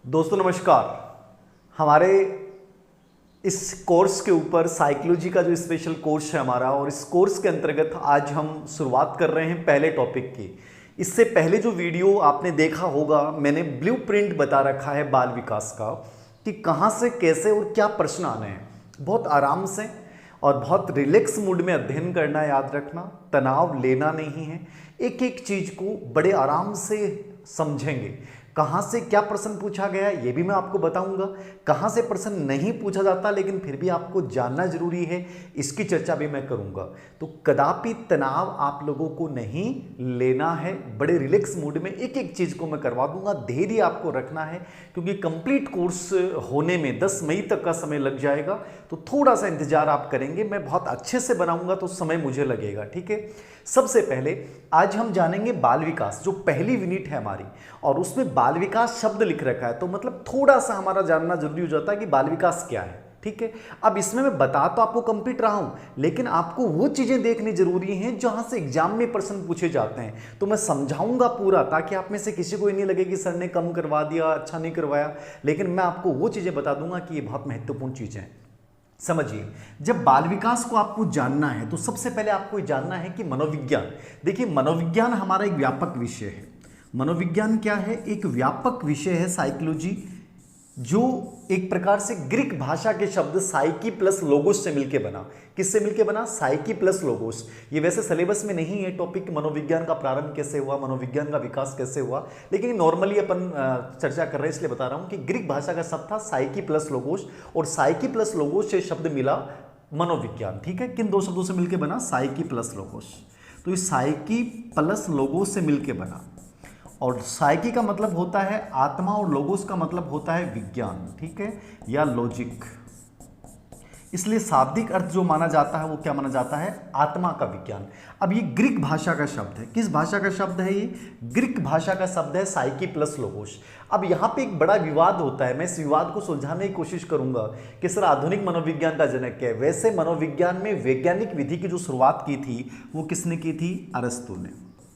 दोस्तों नमस्कार। हमारे इस कोर्स के ऊपर साइकोलॉजी का जो स्पेशल कोर्स है हमारा, और इस कोर्स के अंतर्गत आज हम शुरुआत कर रहे हैं पहले टॉपिक की। इससे पहले जो वीडियो आपने देखा होगा, मैंने ब्लूप्रिंट बता रखा है बाल विकास का कि कहाँ से कैसे और क्या प्रश्न आने हैं। बहुत आराम से और बहुत रिलैक्स मूड में अध्ययन करना, याद रखना, तनाव लेना नहीं है। एक एक चीज को बड़े आराम से समझेंगे। कहाँ से क्या प्रश्न पूछा गया है ये भी मैं आपको बताऊंगा। कहाँ से प्रश्न नहीं पूछा जाता लेकिन फिर भी आपको जानना जरूरी है, इसकी चर्चा भी मैं करूंगा। तो कदापि तनाव आप लोगों को नहीं लेना है। बड़े रिलैक्स मूड में एक एक चीज को मैं करवा दूंगा। धैर्य आपको रखना है क्योंकि कंप्लीट कोर्स होने में 10 मई तक का समय लग जाएगा। तो थोड़ा सा इंतजार आप करेंगे। मैं बहुत अच्छे से बनाऊंगा तो समय मुझे लगेगा, ठीक है। सबसे पहले आज हम जानेंगे बाल विकास, जो पहली यूनिट है हमारी, और उसमें बाल विकास शब्द लिख रखा है। तो मतलब थोड़ा सा हमारा जानना जरूरी हो जाता है कि बाल विकास क्या है, ठीक है। अब इसमें मैं बता तो आपको कंप्लीट रहा हूं, लेकिन आपको वो चीजें देखनी जरूरी हैं जहां से एग्जाम में प्रश्न पूछे जाते हैं। तो मैं समझाऊंगा पूरा, ताकि आप में से किसी को ये नहीं लगे कि सर ने कम करवा दिया, अच्छा नहीं करवाया। लेकिन मैं आपको वो चीजें बता दूंगा कि ये बहुत महत्वपूर्ण चीजें हैं। समझिए, जब बाल विकास को आपको जानना है तो सबसे पहले आपको जानना है कि मनोविज्ञान। देखिए, मनोविज्ञान हमारा एक व्यापक विषय है। मनोविज्ञान क्या है? एक व्यापक विषय है साइकोलॉजी, जो एक प्रकार से ग्रीक भाषा के शब्द साइकी प्लस लोगोस से मिलकर बना। किससे मिलकर बना? Psyche plus logos. ये वैसे सिलेबस में नहीं है टॉपिक, मनोविज्ञान का प्रारंभ कैसे हुआ, मनोविज्ञान का विकास कैसे हुआ, लेकिन नॉर्मली अपन चर्चा कर रहे हैं इसलिए बता रहा हूं कि ग्रीक भाषा का शब्द था साइकी प्लस लोगोस, और साइकी प्लस लोगोस से शब्द मिला मनोविज्ञान, ठीक है। किन दो शब्दों से मिलकर बना? Psyche plus logos. तो इस साइकी प्लस लोगोस से मिलकर बना, और साइकी का मतलब होता है आत्मा और लोगोस का मतलब होता है विज्ञान, ठीक है, या लॉजिक। इसलिए शाब्दिक अर्थ जो माना जाता है वो क्या माना जाता है? आत्मा का विज्ञान। अब ये ग्रीक भाषा का शब्द है। किस भाषा का शब्द है ये? ग्रीक भाषा का शब्द है साइकी प्लस लोगोस। अब यहाँ पे एक बड़ा विवाद होता है, मैं इस विवाद को सुलझाने की कोशिश करूंगा कि सर आधुनिक मनोविज्ञान का जनक क्या है। वैसे मनोविज्ञान में वैज्ञानिक विधि की जो शुरुआत की थी वो किसने की थी? अरस्तु ने।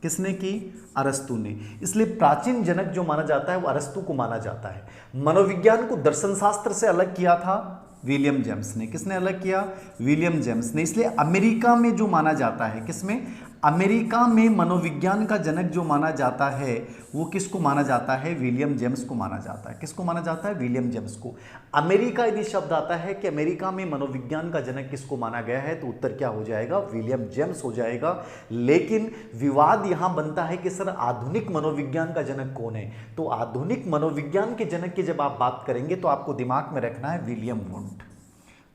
किसने की? अरस्तु ने। इसलिए प्राचीन जनक जो माना जाता है वो अरस्तु को माना जाता है। मनोविज्ञान को दर्शन शास्त्र से अलग किया था विलियम जेम्स ने। किसने अलग किया? विलियम जेम्स ने। इसलिए अमेरिका में जो माना जाता है, किसमें? अमेरिका में मनोविज्ञान का जनक जो माना जाता है वो किसको माना जाता है? विलियम जेम्स को माना जाता है। किसको माना जाता है? विलियम जेम्स को। अमेरिका यदि शब्द आता है कि अमेरिका में मनोविज्ञान का जनक किसको माना गया है, तो उत्तर क्या हो जाएगा? विलियम जेम्स हो जाएगा। लेकिन विवाद यहां बनता है कि सर आधुनिक मनोविज्ञान का जनक कौन है। तो आधुनिक मनोविज्ञान के जनक की जब आप बात करेंगे तो आपको दिमाग में रखना है विलियम वुंट।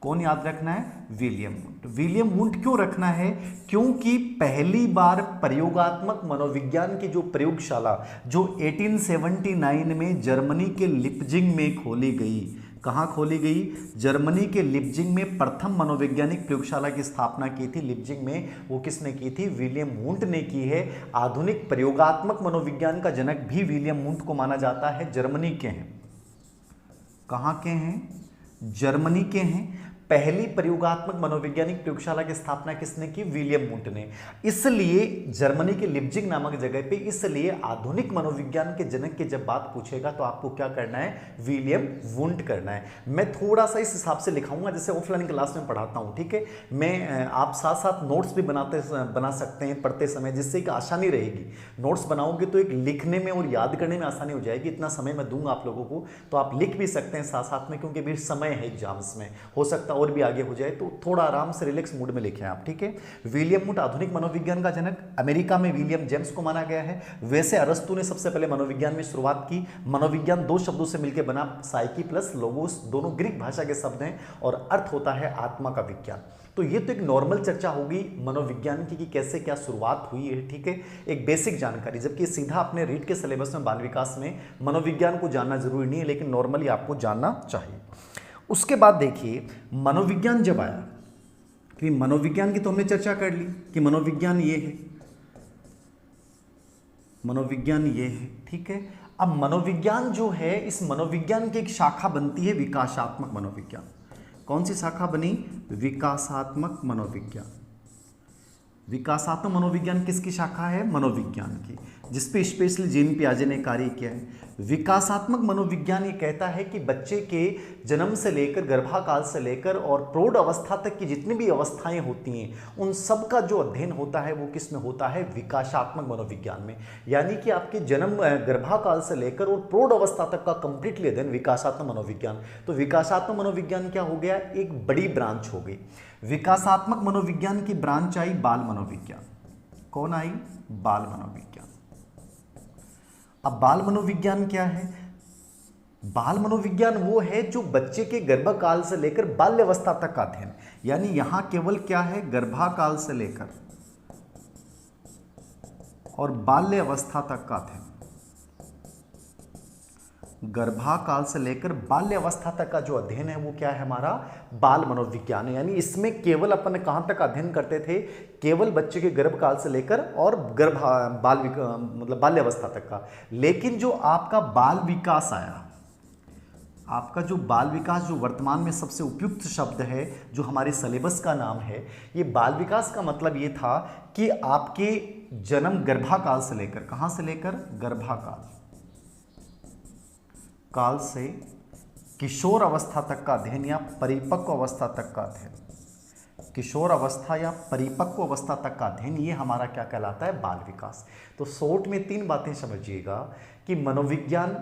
कौन याद रखना है? William Wundt. विलियम वुंट क्यों रखना है? क्योंकि पहली बार प्रयोगात्मक मनोविज्ञान की जो प्रयोगशाला जो 1879 में जर्मनी के लिप्जिंग में खोली गई। कहाँ खोली गई? जर्मनी के लिप्जिंग में प्रथम मनोवैज्ञानिक प्रयोगशाला की स्थापना की थी। लिप्जिंग में वो किसने की थी? विलियम वुंट ने की है। आधुनिक प्रयोगात्मक मनोविज्ञान का जनक भी विलियम वुंट को माना जाता है। जर्मनी के हैं। कहाँ के हैं? जर्मनी के हैं। पहली प्रयोगात्मक मनोवैज्ञानिक प्रयोगशाला की स्थापना किसने की? विलियम वुंट ने। इसलिए जर्मनी के लिप्जिंग नामक जगह पे, इसलिए आधुनिक मनोविज्ञान के जनक की जब बात पूछेगा तो आपको क्या करना है? विलियम वुंट करना है। मैं थोड़ा सा इस हिसाब से लिखाऊंगा जैसे ऑफलाइन क्लास में पढ़ाता हूं, ठीक है। मैं आप साथ साथ नोट्स भी बना सकते हैं पढ़ते समय, जिससे कि आसानी रहेगी। नोट्स बनाओगे तो एक लिखने में और याद करने में आसानी हो जाएगी। इतना समय मैं दूंगा आप लोगों को, तो आप लिख भी सकते हैं साथ साथ में, क्योंकि भी समय है एग्जाम्स में, हो सकता है और भी आगे हो जाए। तो थोड़ा आराम से रिलैक्स मूड में लिखें आप, ठीक है। विलियम वुंट आधुनिक मनोविज्ञान का जनक। अमेरिका में विलियम जेम्स को माना गया है। वैसे अरस्तु ने सबसे पहले मनोविज्ञान में शुरुआत की। मनोविज्ञान दो शब्दों से मिलकर बना, साइकी प्लस लोगोस। दोनों ग्रीक भाषा के शब्द हैं और अर्थ होता है आत्मा का विज्ञान। तो ये तो एक नॉर्मल चर्चा होगी मनोविज्ञान की कि कैसे क्या शुरुआत हुई है, ठीक है, एक बेसिक जानकारी। जबकि सीधा अपने रीड के सिलेबस में बाल विकास में मनोविज्ञान को जानना जरूरी नहीं है, लेकिन नॉर्मली आपको जानना चाहिए। उसके बाद देखिए, मनोविज्ञान जब आया, कि मनोविज्ञान की तो हमने चर्चा कर ली कि मनोविज्ञान ये है, मनोविज्ञान ये है, ठीक है। अब मनोविज्ञान जो है, इस मनोविज्ञान की एक शाखा बनती है विकासात्मक मनोविज्ञान। कौन सी शाखा बनी? विकासात्मक मनोविज्ञान। विकासात्मक मनोविज्ञान किसकी शाखा है? मनोविज्ञान की, जिसपे स्पेशली जीन पियाजे ने कार्य किया है। विकासात्मक मनोविज्ञान ये कहता है कि बच्चे के जन्म से लेकर गर्भाकाल से लेकर और प्रौढ़ अवस्था तक की जितनी भी अवस्थाएं होती हैं उन सब का जो अध्ययन होता है वो किस में होता है? विकासात्मक मनोविज्ञान में। यानी कि आपके जन्म गर्भाकाल से लेकर और प्रौढ़ अवस्था तक का कंप्लीटली अध्ययन विकासात्मक मनोविज्ञान। तो विकासात्मक मनोविज्ञान क्या हो गया? एक बड़ी ब्रांच हो गई। विकासात्मक मनोविज्ञान की ब्रांच आई बाल मनोविज्ञान। कौन आई? बाल मनोविज्ञान। अब बाल मनोविज्ञान क्या है? बाल मनोविज्ञान वो है जो बच्चे के गर्भकाल से लेकर बाल्यावस्था तक का अध्ययन, यानी यहां केवल क्या है? गर्भाकाल से लेकर और बाल्यावस्था तक का अध्ययन। गर्भाकाल से लेकर बाल्यावस्था तक का जो अध्ययन है वो क्या है? हमारा बाल मनोविज्ञान है। यानी इसमें केवल अपन कहां तक अध्ययन करते थे? केवल बच्चे के गर्भकाल से लेकर और मतलब बाल्यावस्था तक का। लेकिन जो आपका बाल विकास आया, आपका जो बाल विकास, जो वर्तमान में सबसे उपयुक्त शब्द है, जो हमारे सिलेबस का नाम है, ये बाल विकास का मतलब ये था कि आपके जन्म गर्भाकाल से लेकर, कहां से लेकर? गर्भाकाल काल से किशोर अवस्था तक का अध्ययन या परिपक्व अवस्था तक का अध्ययन। किशोर अवस्था या परिपक्व अवस्था तक का अध्ययन, ये हमारा क्या कहलाता है? बाल विकास। तो शॉर्ट में 3 बातें समझिएगा कि मनोविज्ञान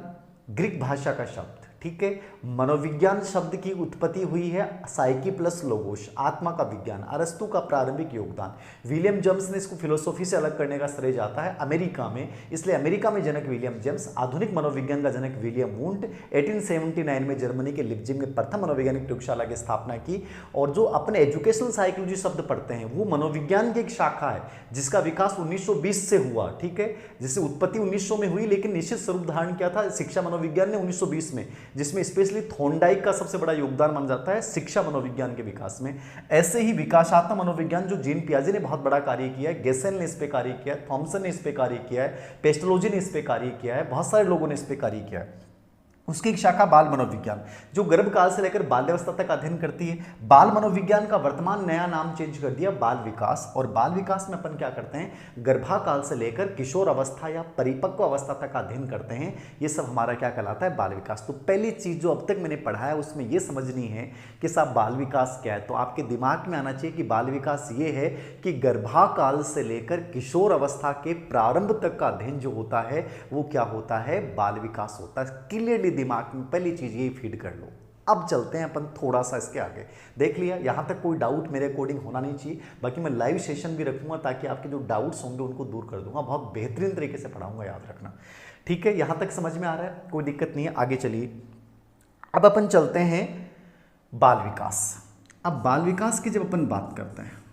ग्रीक भाषा का शब्द, ठीक है। मनोविज्ञान शब्द की उत्पत्ति हुई है साइकी प्लस लोगोस, आत्मा का विज्ञान, अरस्तु का प्रारंभिक योगदान। विलियम जेम्स ने इसको फिलोसॉफी से अलग करने का श्रेय जाता है अमेरिका में, इसलिए अमेरिका में जनक विलियम जेम्स, आधुनिक मनोविज्ञान का जनक विलियम वुंट। 1879 में जर्मनी के लिप्जिग में प्रथम मनोवैज्ञानिक प्रयोगशाला की स्थापना की। और जो अपने एजुकेशनल साइकोलॉजी शब्द पढ़ते हैं वो मनोविज्ञान की एक शाखा है जिसका विकास 1920 से हुआ, ठीक है, जिससे उत्पत्ति 1900 में हुई, लेकिन निश्चित स्वरूप धारण किया था शिक्षा मनोविज्ञान ने 1920 में, जिसमें स्पेशली थॉर्नडाइक का सबसे बड़ा योगदान माना जाता है शिक्षा मनोविज्ञान के विकास में। ऐसे ही विकासात्मक मनोविज्ञान जो जीन पियाजे ने बहुत बड़ा कार्य किया है, गेसेल ने इस पे कार्य किया है, थॉमसन ने इस पे कार्य किया है, पेस्टोलॉजी ने इस पे कार्य किया है, बहुत सारे लोगों ने इस पे कार्य किया है। उसकी एक शाखा बाल मनोविज्ञान जो गर्भकाल से लेकर बाल्यावस्था तक अध्ययन करती है। बाल मनोविज्ञान का वर्तमान नया नाम चेंज कर दिया बाल विकास। और बाल विकास में अपन क्या करते हैं? गर्भाकाल से लेकर किशोर अवस्था या परिपक्व अवस्था तक का अध्ययन करते हैं। ये सब हमारा क्या कहलाता है? बाल विकास। तो पहली चीज जो अब तक मैंने पढ़ा है उसमें यह समझनी है कि साहब बाल विकास क्या है। तो आपके दिमाग में आना चाहिए कि बाल विकास ये है कि गर्भाकाल से लेकर किशोर अवस्था के प्रारंभ तक का अध्ययन जो होता है वो क्या होता है? बाल विकास होता है। क्लियरली दिमाग में पहली चीज ये फीड कर लो। अब चलते हैं अपन थोड़ा सा इसके आगे। देख लिया, यहां तक कोई डाउट मेरे अकॉर्डिंग होना नहीं चाहिए। बाकी मैं लाइव सेशन भी रखूंगा ताकि आपके जो डाउट्स होंगे उनको दूर कर दूंगा। बहुत बेहतरीन तरीके से पढ़ाऊंगा, याद रखना, ठीक है। यहां तक समझ में आ रहा है? कोई दिक्कत नहीं है, आगे चलिए। अब अपन चलते हैं बाल विकास। अब बाल विकास की जब अपन बात करते हैं,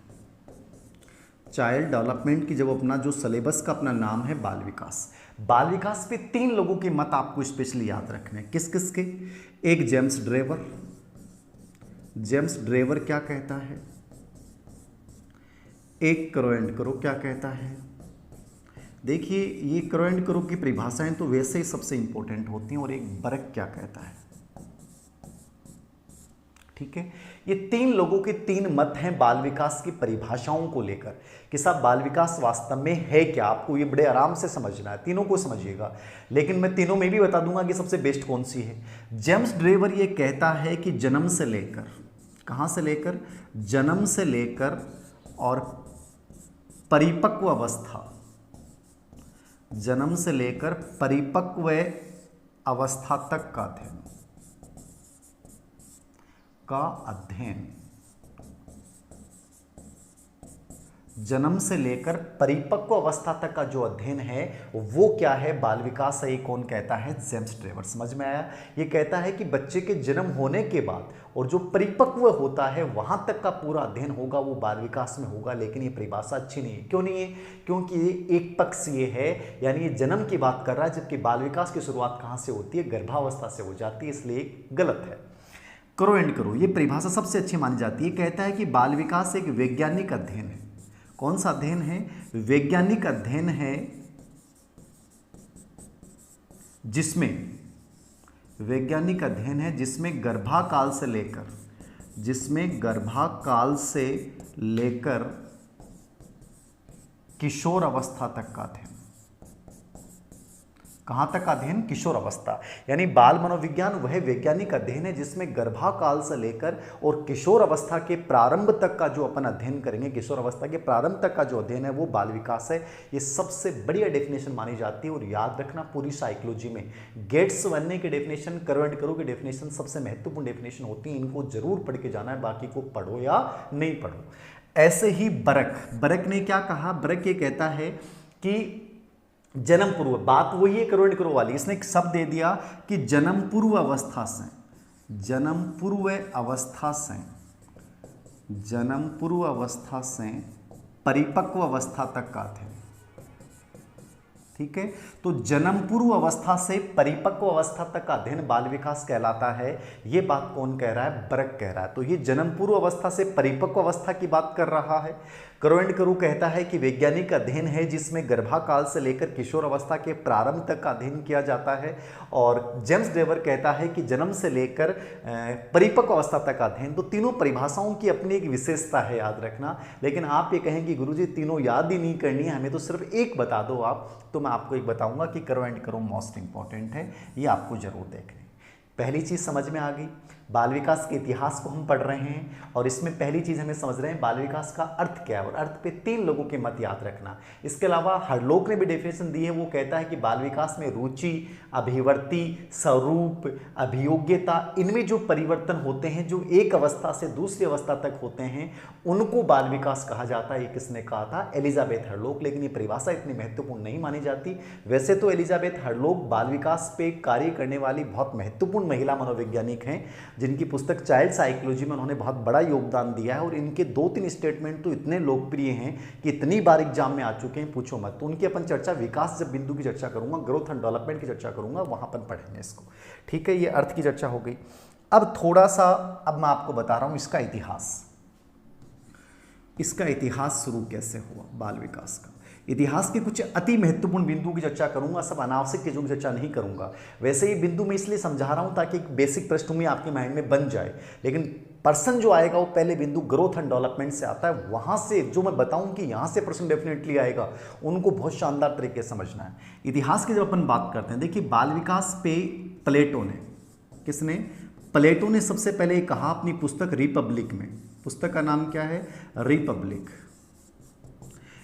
चाइल्ड डेवलपमेंट की जब अपना जो सिलेबस का अपना नाम है बाल विकास, बाल विकास पे 3 लोगों के मत आपको स्पेशली याद रखने हैं। किस किस के? एक जेम्स ड्रेवर। जेम्स ड्रेवर क्या कहता है? एक करो एंड करो क्या कहता है? देखिए, ये करो एंड करो की परिभाषाएं तो वैसे ही सबसे इंपॉर्टेंट होती हैं। और एक बर्क क्या कहता है, ठीक है। ये 3 लोगों के 3 मत हैं बाल विकास की परिभाषाओं को लेकर कि साहब बाल विकास वास्तव में है क्या। आपको ये बड़े आराम से समझना है, तीनों को समझिएगा, लेकिन मैं तीनों में भी बता दूंगा कि सबसे बेस्ट कौन सी है। जेम्स ड्रेवर ये कहता है कि जन्म से लेकर, कहां से लेकर? जन्म से लेकर और परिपक्व अवस्था, जन्म से लेकर परिपक्व अवस्था तक का अध्ययन, जन्म से लेकर परिपक्व अवस्था तक का जो अध्ययन है वो क्या है? बाल विकास है। ये कौन कहता है? James Drever. समझ में आया? ये कहता है कि बच्चे के जन्म होने के बाद और जो परिपक्व होता है वहां तक का पूरा अध्ययन होगा वो बाल विकास में होगा। लेकिन ये परिभाषा अच्छी नहीं है। क्यों नहीं है? क्योंकि ये एक पक्ष ये है, यानी ये जन्म की बात कर रहा है, जबकि बाल विकास की शुरुआत कहां से होती है? गर्भावस्था से हो जाती है, इसलिए गलत है। करो एंड करो ये परिभाषा सबसे अच्छी मानी जाती है। कहता है कि बाल विकास एक वैज्ञानिक अध्ययन है। कौन सा अध्ययन है? वैज्ञानिक अध्ययन है जिसमें गर्भाकाल से लेकर किशोर अवस्था तक का अध्ययन। कहां तक का अध्ययन? किशोर अवस्था। यानी बाल मनोविज्ञान वह वैज्ञानिक अध्ययन है जिसमें गर्भाकाल से लेकर और किशोर अवस्था के प्रारंभ तक का जो अपन अध्ययन करेंगे, किशोर अवस्था के प्रारंभ तक का जो अध्ययन है वो बाल विकास है। ये सबसे बढ़िया डेफिनेशन मानी जाती है। और याद रखना, पूरी साइकोलॉजी में गेट्स वन्ने की डेफिनेशन, करो एंड करो की डेफिनेशन सबसे महत्वपूर्ण डेफिनेशन होती है। इनको जरूर पढ़ के जाना है, बाकी को पढ़ो या नहीं पढ़ो। ऐसे ही बरक ने क्या कहा? बरक ये कहता है कि जन्म पूर्व, बात वही है करो एंड करो वाली, इसने एक शब्द दे दिया कि जन्म पूर्व अवस्था से, जन्म पूर्व अवस्था से, जन्म पूर्व अवस्था से परिपक्व अवस्था तक का अध्ययन। ठीक है, तो जन्म पूर्व अवस्था से परिपक्व अवस्था तक का अध्ययन बाल विकास कहलाता है। यह बात कौन कह रहा है? बरक कह रहा है। तो ये जन्म पूर्व अवस्था से परिपक्व अवस्था की बात कर रहा है। करो एंड करो कहता है कि वैज्ञानिक अध्ययन है जिसमें गर्भाकाल से लेकर किशोर अवस्था के प्रारंभ तक का अध्ययन किया जाता है। और जेम्स डेवर कहता है कि जन्म से लेकर परिपक्व अवस्था तक का अध्ययन। तो तीनों परिभाषाओं की अपनी एक विशेषता है, याद रखना। लेकिन आप ये कहें कि गुरुजी तीनों याद ही नहीं करनी है, हमें तो सिर्फ एक बता दो आप, तो मैं आपको एक बताऊंगा कि करो एंड करो मोस्ट इंपॉर्टेंट है, ये आपको जरूर देखनी। पहली चीज समझ में आ गई, बाल विकास के इतिहास को हम पढ़ रहे हैं और इसमें पहली चीज हमें समझ रहे हैं बाल विकास का अर्थ क्या है। और अर्थ पे 3 लोगों के मत याद रखना। इसके अलावा हरलोक ने भी डेफिनेशन दी है। वो कहता है कि बाल विकास में रुचि, अभिवर्ती, स्वरूप, अभियोग्यता, इनमें जो परिवर्तन होते हैं, जो एक अवस्था से दूसरी अवस्था तक होते हैं, उनको बाल विकास कहा जाता है। ये किसने कहा था? एलिजाबेथ हरलोक। लेकिन ये परिभाषा इतनी महत्वपूर्ण नहीं मानी जाती। वैसे तो एलिजाबेथ हरलोक बाल विकास पे कार्य करने वाली बहुत महत्वपूर्ण महिला मनोवैज्ञानिक हैं, जिनकी पुस्तक चाइल्ड साइकोलॉजी में उन्होंने बहुत बड़ा योगदान दिया है। और इनके 2-3 स्टेटमेंट तो इतने लोकप्रिय हैं कि इतनी बार एग्जाम में आ चुके हैं, पूछो मत। तो उनकी अपन चर्चा विकास जब बिंदु की चर्चा करूंगा, ग्रोथ एंड डेवलपमेंट की चर्चा करूंगा, वहां पर पढ़ेंगे इसको। ठीक है, ये अर्थ की चर्चा हो गई। अब थोड़ा सा, अब मैं आपको बता रहा हूं इसका इतिहास। इसका इतिहास शुरू कैसे हुआ बाल विकास का। इतिहास के कुछ अति महत्वपूर्ण बिंदुओं की चर्चा करूंगा, सब अनावश्यक चीजों की चर्चा नहीं करूंगा। वैसे ये बिंदु मैं इसलिए समझा रहा हूं ताकि एक बेसिक पृष्ठभूमि आपके माइंड में बन जाए। लेकिन पर्सन जो आएगा वो पहले बिंदु ग्रोथ एंड डेवलपमेंट से आता है। वहां से जो मैं बताऊं कि यहां से पर्सन डेफिनेटली आएगा, उनको बहुत शानदार तरीके से समझना है। इतिहास की जब अपन बात करते हैं, देखिए बाल विकास पे प्लेटो ने, किसने? प्लेटो ने सबसे पहले कहा अपनी पुस्तक रिपब्लिक में। पुस्तक का नाम क्या है? रिपब्लिक।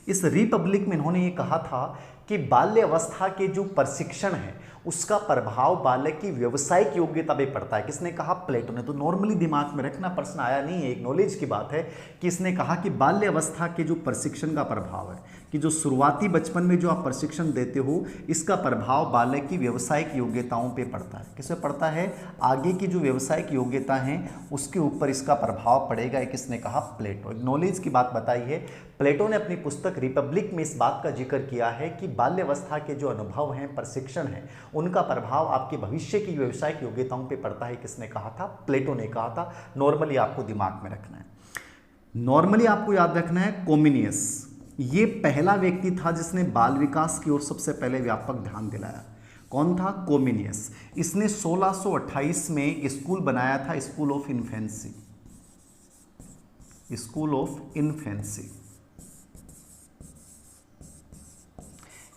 इस रिपब्लिक में इन्होंने ये कहा था कि बाल्य अवस्था के जो प्रशिक्षण है उसका प्रभाव बालक की व्यावसायिक योग्यता पे पड़ता है। किसने कहा? प्लेटो ने। तो नॉर्मली दिमाग में रखना, प्रश्न आया नहीं है, एक नॉलेज की बात है कि इसने कहा कि बाल्य अवस्था के जो प्रशिक्षण का प्रभाव है, कि जो शुरुआती बचपन में जो आप प्रशिक्षण देते हो, इसका प्रभाव बालक की व्यावसायिक योग्यताओं पे पड़ता है। किस पे पड़ता है? आगे की जो व्यावसायिक योग्यता है उसके ऊपर इसका प्रभाव पड़ेगा। किसने कहा? प्लेटो। एक नॉलेज की बात बताई है। प्लेटो ने अपनी पुस्तक रिपब्लिक में इस बात का जिक्र किया है कि बाल्य अवस्था के जो अनुभव हैं, प्रशिक्षण हैं, उनका प्रभाव आपके भविष्य की व्यावसायिक योग्यताओं पे पड़ता है। किसने कहा था? प्लेटो ने कहा था। नॉर्मली आपको दिमाग में रखना है, नॉर्मली आपको याद रखना है कोमिनियस। ये पहला व्यक्ति था जिसने बाल विकास की ओर सबसे पहले व्यापक ध्यान दिलाया। कौन था? कोमिनियस। इसने 1628 में स्कूल बनाया था, school of infancy. School of infancy.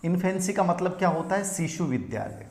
Infancy का मतलब क्या होता है? शिशु विद्यालय।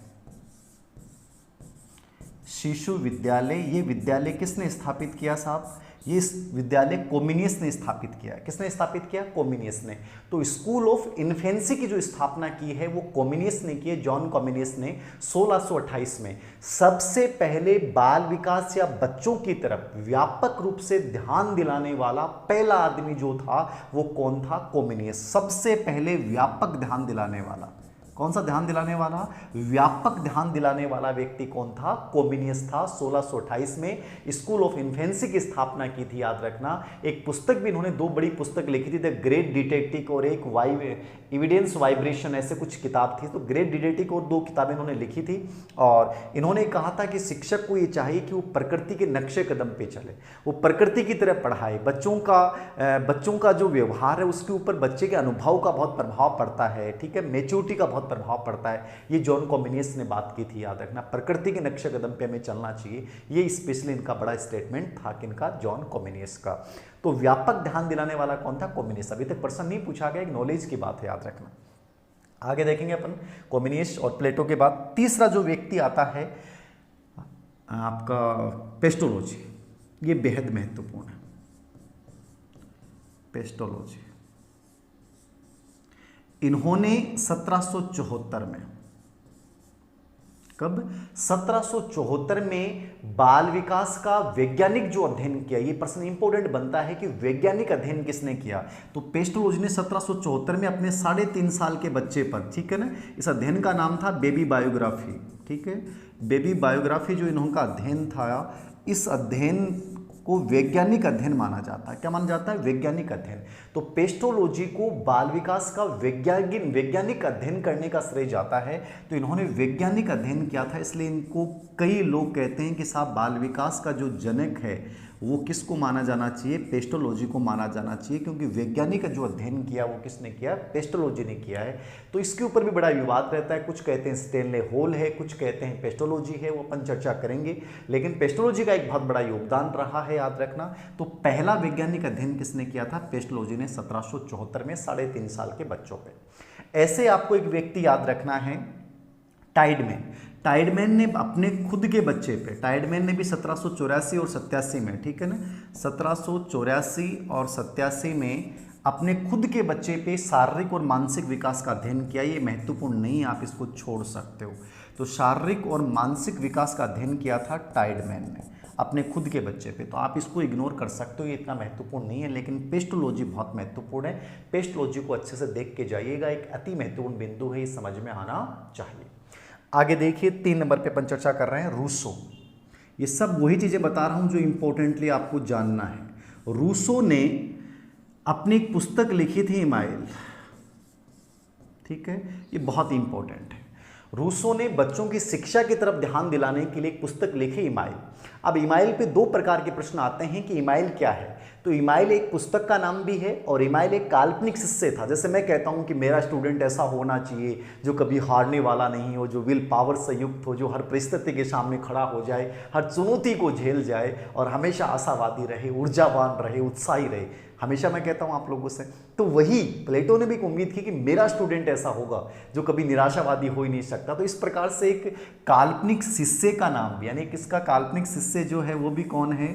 शिशु विद्यालय, ये विद्यालय किसने स्थापित किया साहब? ये विद्यालय कोमिनियस ने स्थापित किया। किसने स्थापित किया? कोमिनियस ने। तो स्कूल ऑफ इन्फेंसी की जो स्थापना की है वो कोमिनियस ने की है, जॉन कोमिनियस ने 1628 में। सबसे पहले बाल विकास या बच्चों की तरफ व्यापक रूप से ध्यान दिलाने वाला पहला आदमी जो था वो कौन था? कोमिनियस। सबसे पहले व्यापक ध्यान दिलाने वाला, कौन सा ध्यान दिलाने वाला? व्यापक ध्यान दिलाने वाला व्यक्ति कौन था? कोमिनियस था। 1628 में स्कूल ऑफ इन्फेंसी की स्थापना की थी, याद रखना। एक पुस्तक भी इन्होंने, 2 बड़ी पुस्तक लिखी थी, द ग्रेट डिटेक्टिव और एक एविडेंस वाइब्रेशन, ऐसे कुछ किताब थी। तो ग्रेट डिटेक्टिव और 2 किताबें इन्होंने लिखी थी। और इन्होंने कहा था कि शिक्षक को ये चाहिए कि वो प्रकृति के नक्शे कदम पे चले, वो प्रकृति की तरह पढ़ाए। बच्चों का जो व्यवहार है उसके ऊपर बच्चे के अनुभव का बहुत प्रभाव पड़ता है, ठीक है, मैच्योरिटी का बहुत बहुत प्रभाव पड़ता है, ये जॉन कॉमिनियस ने बात की थी, याद रखना। प्रकृति के नक्शे कदम पे हमें चलना चाहिए, ये स्पेशली इनका बड़ा स्टेटमेंट था किनका, जॉन कॉमिनियस का। तो व्यापक ध्यान दिलाने वाला कौन था, कॉमिनियस। अभी तक प्रश्न नहीं पूछा गया, एक नॉलेज की बात है, याद रखना। आगे देखेंगे अपन कॉमिनियस और प्लेटो के बाद तीसरा जो व्यक्ति आता है आपका पेस्टोलॉजी, ये बेहद महत्वपूर्ण है। पेस्टोलॉजी इन्होंने 1774 में, कब, 1774 में बाल विकास का वैज्ञानिक जो अध्ययन किया, ये प्रश्न इंपॉर्टेंट बनता है कि वैज्ञानिक अध्ययन किसने किया, तो पेस्टोलॉजी ने 1774 में अपने 3.5 साल के बच्चे पर, ठीक है ना, इस अध्ययन का नाम था बेबी बायोग्राफी, ठीक है, बेबी बायोग्राफी जो इन्होंने अध्ययन था, इस अध्ययन को वैज्ञानिक अध्ययन माना जाता है। क्या माना जाता है, वैज्ञानिक अध्ययन। तो पेस्टोलॉजी को बाल विकास का वैज्ञानिक अध्ययन करने का श्रेय जाता है, तो इन्होंने वैज्ञानिक अध्ययन किया था, इसलिए इनको कई लोग कहते हैं कि साहब बाल विकास का जो जनक है वो किसको माना जाना चाहिए, पेस्टोलॉजी को माना जाना चाहिए, क्योंकि वैज्ञानिक जो अध्ययन किया वो किसने किया, पेस्टोलॉजी ने किया है। तो इसके ऊपर भी बड़ा विवाद रहता है, कुछ कहते हैं स्टेनले हॉल है, कुछ कहते हैं पेस्टोलॉजी है, वो अपन चर्चा करेंगे, लेकिन पेस्टोलॉजी का एक बहुत बड़ा योगदान रहा है, याद रखना। तो पहला वैज्ञानिक अध्ययन किसने किया था, पेस्टोलॉजी ने 1774 में 3.5 साल के बच्चों पे। ऐसे आपको एक व्यक्ति याद रखना है, टाइडमैन। टाइडमैन ने अपने खुद के बच्चे पे, टाइडमैन ने भी 1784 और 87 में, ठीक है ना, 1784 और 87 में अपने खुद के बच्चे पे शारीरिक और मानसिक विकास का अध्ययन किया। ये महत्वपूर्ण नहीं, आप इसको छोड़ सकते हो। तो शारीरिक और मानसिक विकास का अध्ययन किया था टाइडमैन ने अपने खुद के बच्चे पे, तो आप इसको इग्नोर कर सकते हो, ये इतना महत्वपूर्ण नहीं है। लेकिन पेस्टोलॉजी बहुत महत्वपूर्ण है, पेस्टोलॉजी को अच्छे से देख के जाइएगा, एक अति महत्वपूर्ण बिंदु है, ये समझ में आना चाहिए। आगे देखिए 3 नंबर पे अपन चर्चा कर रहे हैं रूसो। ये सब वही चीज़ें बता रहा हूँ जो इंपॉर्टेंटली आपको जानना है। रूसो ने अपनी एक पुस्तक लिखी थी इमाइल, ठीक है, ये बहुत इंपॉर्टेंट है। रूसो ने बच्चों की शिक्षा की तरफ ध्यान दिलाने के लिए एक पुस्तक लिखी इमाइल। अब इमाइल पे 2 प्रकार के प्रश्न आते हैं कि इमाइल क्या है। तो इमाइल एक पुस्तक का नाम भी है और इमाइल एक काल्पनिक शिष्य था। जैसे मैं कहता हूं कि मेरा स्टूडेंट ऐसा होना चाहिए जो कभी हारने वाला नहीं हो, जो विल पावर से युक्त हो, जो हर परिस्थिति के सामने खड़ा हो जाए, हर चुनौती को झेल जाए और हमेशा आशावादी रहे, ऊर्जावान रहे, उत्साही रहे। हमेशा मैं कहता हूं आप लोगों से, तो वही प्लेटो ने भी एक उम्मीद की कि मेरा स्टूडेंट ऐसा होगा जो कभी निराशावादी हो ही नहीं सकता। तो इस प्रकार से एक काल्पनिक शिष्य का नाम भी, यानी किसका काल्पनिक शिष्य जो है वो भी कौन है,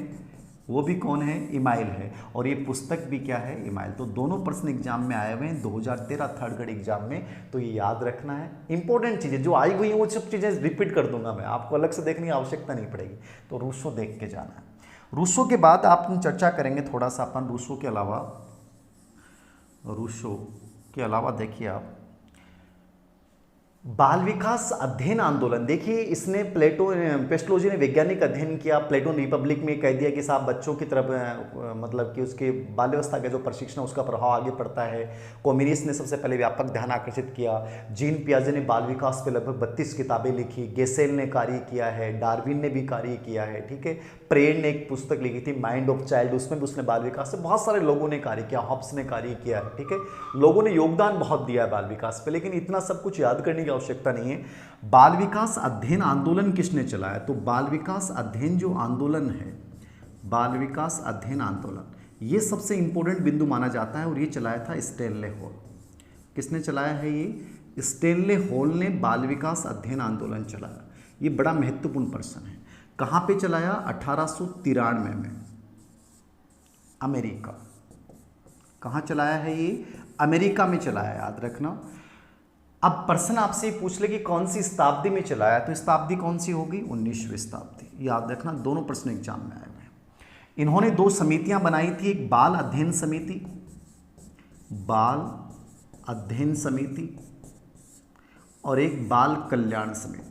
वो भी कौन है, इमाइल है। और ये पुस्तक भी क्या है, इमाइल। तो दोनों प्रश्न एग्जाम में आए हुए हैं 2013 थर्ड ग्रेड एग्जाम में, तो ये याद रखना है। इंपॉर्टेंट चीजें जो आई हुई हैं वो सब चीजें रिपीट कर दूंगा मैं, आपको अलग से देखने की आवश्यकता नहीं पड़ेगी। तो रूसो देख के जाना है। रूसो के बाद आप चर्चा करेंगे थोड़ा सा अपन रूसो के अलावा देखिए आप बाल विकास अध्ययन आंदोलन। देखिए इसने पेस्टोलॉजी ने वैज्ञानिक अध्ययन किया। प्लेटो ने रिपब्लिक में कह दिया कि साहब बच्चों की तरफ मतलब कि उसके बाल्यावस्था का जो प्रशिक्षण उसका प्रभाव आगे पड़ता है। कॉमिनियस ने सबसे पहले व्यापक ध्यान आकर्षित किया। जीन पियाजे ने बाल विकास पे लगभग 32 किताबें लिखी। गेसेल ने कार्य किया है, डार्विन ने भी कार्य किया है, ठीक है। प्रेड ने एक पुस्तक लिखी थी माइंड ऑफ चाइल्ड, उसमें भी उसने बाल विकास से बहुत सारे लोगों ने कार्य किया। हॉब्स ने कार्य किया है, ठीक है। लोगों ने योगदान बहुत दिया है बाल विकास पे, लेकिन इतना सब कुछ याद करने की आवश्यकता नहीं है। बाल विकास अध्ययन आंदोलन किसने चलाया? तो बाल विकास अध्ययन जो आंदोलन है, बाल विकास अध्ययन आंदोलन, ये सबसे इंपॉर्टेंट बिंदु माना जाता है और ये चलाया था स्टेनले हॉल। किसने चलाया है? ये स्टेनले हॉल ने बाल विकास अध्ययन आंदोलन चलाया। ये बड़ा महत्वपूर्ण प्रश्न है। कहां पे चलाया? 1893 में अमेरिका। कहां चलाया है ये? अमेरिका में चलाया, याद रखना। अब प्रश्न आपसे पूछ ले कि कौन सी शताब्दी में चलाया, तो शताब्दी कौन सी होगी? 19वीं शताब्दी। याद रखना, दोनों प्रश्न एग्जाम में आए हुए हैं। इन्होंने 2 समितियां बनाई थी, एक बाल अध्ययन समिति, बाल अध्ययन समिति, और एक बाल कल्याण समिति।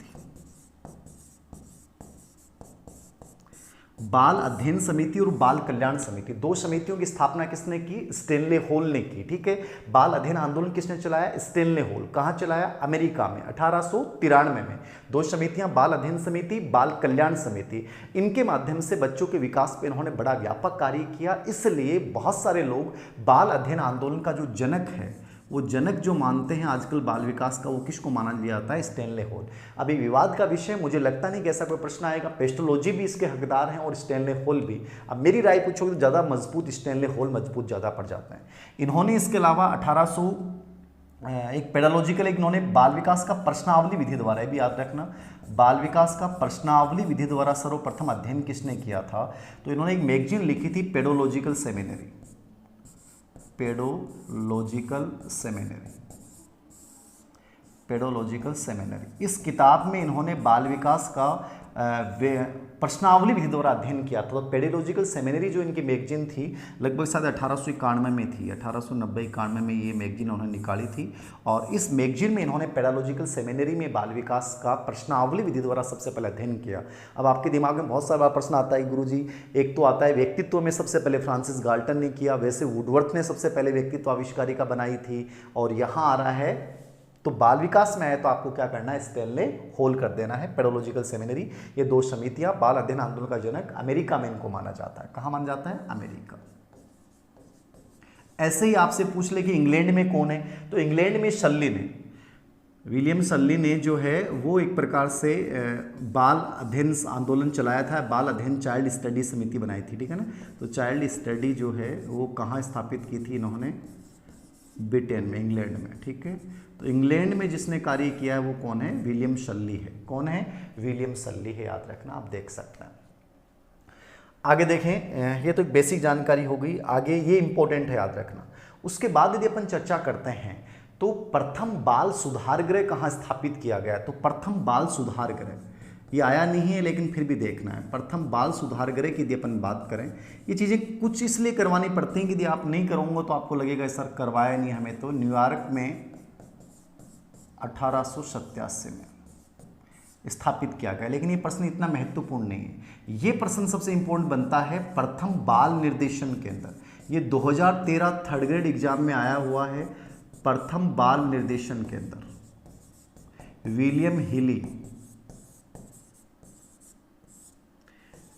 बाल अध्ययन समिति और बाल कल्याण समिति, 2 समितियों की स्थापना किसने की? स्टेनले हॉल ने की, ठीक है। बाल अध्ययन आंदोलन किसने चलाया? Stanley hall. कहां चलाया? अमेरिका में 1893 में। 2 समितियां, बाल अध्ययन समिति, बाल कल्याण समिति। इनके माध्यम से बच्चों के विकास पर इन्होंने बड़ा व्यापक कार्य किया। इसलिए बहुत सारे लोग बाल अध्ययन आंदोलन का जो जनक है वो जनक जो मानते हैं आजकल बाल विकास का, वो किसको माना जाता है? Stanley hall. अभी विवाद का विषय, मुझे लगता नहीं कि ऐसा कोई प्रश्न आएगा। पेस्टोलॉजी भी इसके हकदार हैं और स्टैनले हॉल भी। अब मेरी राय पूछोगे तो ज़्यादा मजबूत स्टैनले हॉल मजबूत ज़्यादा पड़ जाता है। इन्होंने इसके अलावा 1800 एक पेडालॉजिकल, एक इन्होंने बाल विकास का प्रश्नावली विधि द्वारा, ये भी याद रखना, बाल विकास का प्रश्नावली विधि द्वारा सर्वप्रथम अध्ययन किसने किया था? तो इन्होंने एक मैगजीन लिखी थी, pedological seminary. Pedological seminary, pedological seminary. इस किताब में इन्होंने बाल विकास का प्रश्नावली विधि द्वारा अध्ययन किया था। तो पेडोलॉजिकल सेमिनरी जो इनकी मैगजीन थी, लगभग शायद 1891 में थी, 1890-91 में ये मैगजीन उन्होंने निकाली थी। और इस मैगजीन में इन्होंने पेडोलॉजिकल सेमिनरी में बाल विकास का प्रश्नावली विधि द्वारा सबसे पहले अध्ययन किया। अब आपके दिमाग में बहुत सारा प्रश्न आता है गुरुजी, एक तो आता है व्यक्तित्व में सबसे पहले फ्रांसिस गाल्टन ने किया, वैसे वुडवर्थ ने सबसे पहले व्यक्तित्व आविष्कारिका बनाई थी, और यहाँ आ रहा है तो बाल विकास में है तो आपको क्या करना है? स्टैनले हॉल कर देना है। पेडोलॉजिकल सेमिनरी, ये दो समितियां, बाल अध्ययन आंदोलन का जनक, अमेरिका में इनको माना जाता है। कहां माना जाता है? अमेरिका। ऐसे ही आपसे पूछ ले कि इंग्लैंड में कौन है, तो इंग्लैंड में शल्ली ने, विलियम शल्ली ने जो है वो एक प्रकार से बाल अध्ययन आंदोलन चलाया था। बाल अध्ययन चाइल्ड स्टडी समिति बनाई थी, ठीक है ना। तो चाइल्ड स्टडी जो है वो कहाँ स्थापित की थी इन्होंने? ब्रिटेन में, इंग्लैंड में, ठीक है। तो इंग्लैंड में जिसने कार्य किया है वो कौन है? विलियम शल्ली है। कौन है? विलियम शल्ली है, याद रखना, आप देख सकते हैं। आगे देखें, ये तो एक बेसिक जानकारी हो गई। आगे ये इंपॉर्टेंट है, याद रखना। उसके बाद यदि अपन चर्चा करते हैं तो प्रथम बाल सुधार गृह कहाँ स्थापित किया गया? तो प्रथम बाल सुधार गृह, ये आया नहीं है लेकिन फिर भी देखना है। प्रथम बाल सुधार गृह की यदि अपन बात करें, ये चीज़ें कुछ इसलिए करवानी पड़ती हैं कि यदि आप नहीं करोगे तो आपको लगेगा सर करवाया नहीं हमें। तो न्यूयॉर्क में 1887 में स्थापित किया गया, लेकिन ये प्रश्न इतना महत्वपूर्ण नहीं है। ये प्रश्न सबसे इंपॉर्टेंट बनता है प्रथम बाल निर्देशन केंद्र। ये 2013 थर्ड ग्रेड एग्जाम में आया हुआ है। प्रथम बाल निर्देशन केंद्र विलियम हिली,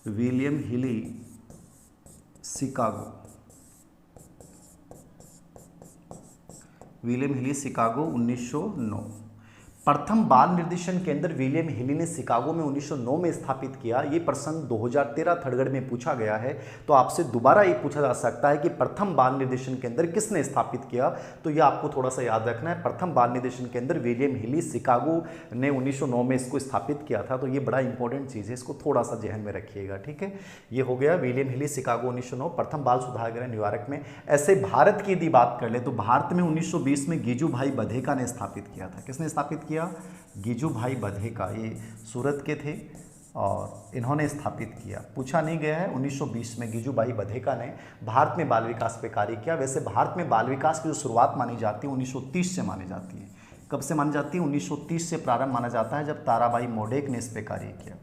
विलियम हिली, शिकागो, विलियम हिली, शिकागो, 1909। प्रथम बाल निर्देशन केंद्र विलियम हिली ने शिकागो में 1909 में स्थापित किया। ये प्रश्न 2013 थर्ड ग्रेड में पूछा गया है। तो आपसे दोबारा ये पूछा जा सकता है कि प्रथम बाल निर्देशन केंद्र किसने स्थापित किया? तो ये आपको थोड़ा सा याद रखना है। प्रथम बाल निर्देशन केंद्र विलियम हिली, शिकागो ने 1909 में इसको स्थापित किया था। तो ये बड़ा इंपॉर्टेंट चीज़ है, इसको थोड़ा सा जहन में रखिएगा, ठीक है। ये हो गया विलियम हिली, शिकागो, 1909। प्रथम बाल सुधार गृह न्यूयॉर्क में। ऐसे भारत की यदि बात कर ले तो भारत में 1920 में गिजू भाई बधेका ने स्थापित किया था। किसने स्थापित किया? गिजू भाई बधेका, ये सूरत के थे और इन्होंने स्थापित किया। पूछा नहीं गया है। 1920 में गिजू भाई बधेका ने भारत में बाल विकास पे कार्य किया। वैसे भारत में बाल विकास की जो शुरुआत मानी जाती है 1930 से मानी जाती है। कब से मानी जाती है? 1930 से प्रारंभ माना जाता है, जब ताराबाई मोडेक ने इस पे कार्य किया।